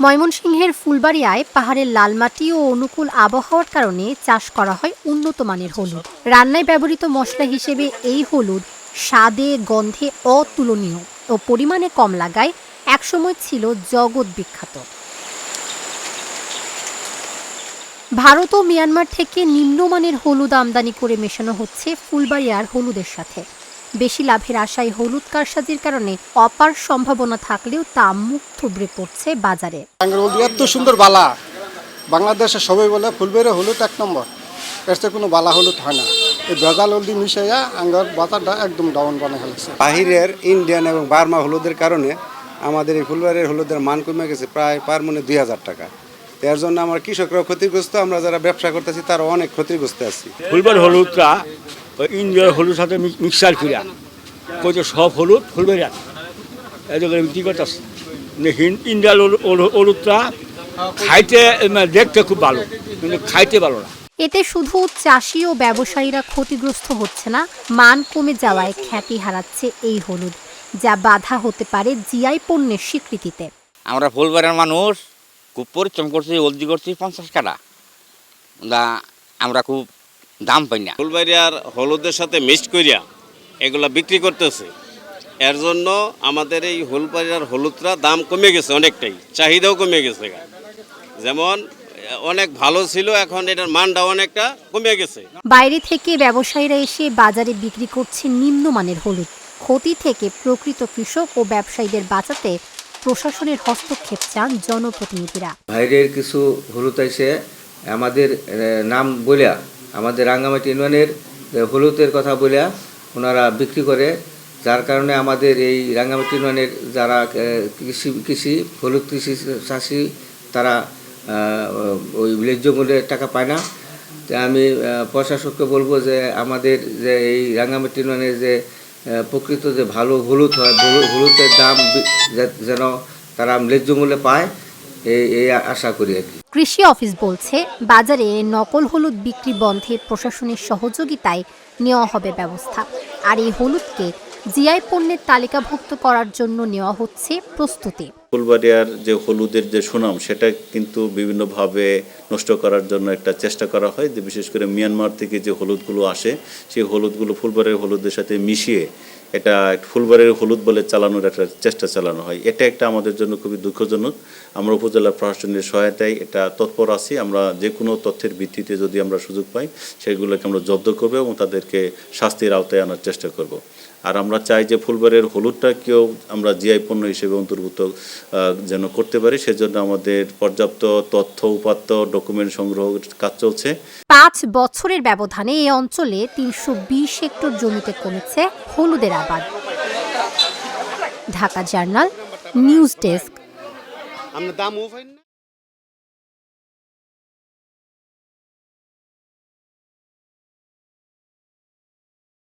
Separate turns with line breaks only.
ময়মনসিংহের ফুলবাড়িয়ায় পাহাড়ের লালমাটি ও অনুকূল আবহাওয়ার কারণে চাষ করা হয় উন্নত মানের হলুদ। রান্নায় ব্যবহৃত মশলা হিসেবে এই হলুদ স্বাদে গন্ধে অতুলনীয় ও পরিমাণে কম লাগায় একসময় ছিল জগৎ বিখ্যাত। ভারত ও মিয়ানমার থেকে নিম্নমানের হলুদ আমদানি করে মেশানো হচ্ছে ফুলবাড়িয়ার হলুদের সাথে। বেশি লাভের আশায় হলুদ কারসাজির কারণে অপার সম্ভাবনা থাকলেও তা মুখ থুবড়ে পড়ছে বাজারে।
এত সুন্দর বালা বাংলাদেশে সবাই বলে ফুলবাড়িয়া হলুদ এক নম্বর, এর কোনো বালা হলুদ হয় না। এই ভেজাল হলদি মিশাইয়া আঙ্গার বাজারটা একদম ডাউন বানিয়ে ফেলেছে।
বাহিরের ইন্ডিয়ান এবং বার্মা হলুদের কারণে আমাদের এই ফুলবাড়িয়ার হলুদের মান কমে গেছে প্রায় পার মনে 2000 টাকা। এর জন্য আমার কৃষকরা ক্ষতিগ্রস্ত, আমরা যারা ব্যবসা করতেছি তারা অনেক ক্ষতিগ্রস্ত আছি।
ফুলবাড়ির হলুদটা ইন্ডিয়ার হলুদ সাথে মিক্সার করিয়া কইতে সব হলুদ ফুলবাড়িয়া এগুলো বিক্রি করতেছে। ইন্ডিয়ার হলুদটা খাইতে দেখতে খুব ভালো, কিন্তু খাইতে ভালো না।
এতে শুধু চাষি ও ব্যবসায়ীরা ক্ষতিগ্রস্ত হচ্ছে না, মান কমে যাওয়ায় খ্যাতি হারাচ্ছে এই হলুদ, যা বাধা হতে পারে জিআই পণ্যের স্বীকৃতিতে।
আমরা ফুলবাড়ির মানুষ খুব পরিশ্রম করছি, হলদি করছি 50 টাকা, আমরা খুব দাম পাই না।
ফুলবাড়িয়ার হলুদের সাথে মিক্সড করিয়া এগুলা বিক্রি করতেছে, এর জন্য আমাদের এই ফুলবাড়িয়ার হলুদটা দাম কমে গেছে অনেকটাই, চাহিদাও কমে গেছে। যেমন অনেক ভালো ছিল, এখন এটার মানটা অনেকটা কমে গেছে।
বাইরে থেকে ব্যবসায়ীরা এসে বাজারে বিক্রি করছে নিম্নমানের হলুদ। ক্ষতি থেকে প্রকৃত কৃষক ও ব্যবসায়ীদের বাঁচাতে প্রশাসনের হস্তক্ষেপ চান জনপ্রতিনিধিরা।
বাইরের কিছু হলুদ এসে আমাদের নাম বলিয়া, আমাদের রাঙ্গামাটি ইউনিয়নের হলুদের কথা বলিয়া ওনারা বিক্রি করে, যার কারণে আমাদের এই রাঙ্গামাটি ইউনিয়নের যারা হলুদ কৃষি চাষি তারা ওই ন্যায্য মূল্যের টাকা পায় না। আমি প্রশাসককে বলবো যে আমাদের যে এই রাঙ্গামাটি ইউনিয়নের যে প্রকৃত যে ভালো হলুদ হয়, হলুদের দাম যেন তারা ন্যায্য মূল্যে পায়, এই আশা করি আর কি।
কৃষি অফিস বলছে, বাজারে নকল হলুদ বিক্রি বন্ধে প্রশাসনের সহযোগিতায় নেওয়া হবে ব্যবস্থা। আর এই হলুদকে জিআই পণ্যের তালিকাভুক্ত করার জন্য নেওয়া হচ্ছে প্রস্তুতি।
ফুলবাড়িয়ার যে হলুদের যে সুনাম, সেটা কিন্তু বিভিন্নভাবে নষ্ট করার জন্য একটা চেষ্টা করা হয়, যে বিশেষ করে মিয়ানমার থেকে যে হলুদগুলো আসে সেই হলুদগুলো ফুলবাড়িয়ার হলুদের সাথে মিশিয়ে এটা ফুলবাড়িয়ার হলুদ বলে চালানোর একটা চেষ্টা চালানো হয়। এটা একটা আমাদের জন্য খুবই দুঃখজনক। আমরা উপজেলা প্রশাসনের সহায়তায় এটা তৎপর আছি। আমরা যে কোনো তথ্যের ভিত্তিতে যদি আমরা সুযোগ পাই সেগুলোকে আমরা জব্দ করব এবং তাদেরকে শাস্তির আওতায় আনার চেষ্টা করব। আর আমরা চাই যে ফুলবাড়িয়ার হলুদটাকেও আমরা জিআই পণ্য হিসেবে অন্তর্ভুক্ত যেন করতে পারি। সেজন্য আমাদের পর্যাপ্ত তথ্য উপাত্ত ডকুমেন্ট সংগ্রহ কাজ চলছে।
5 বছরের ব্যবধানে এই অঞ্চলে 320 হেক্টর জমিতে কমেছে হলুদের আবাদ। Dhaka journal news desk.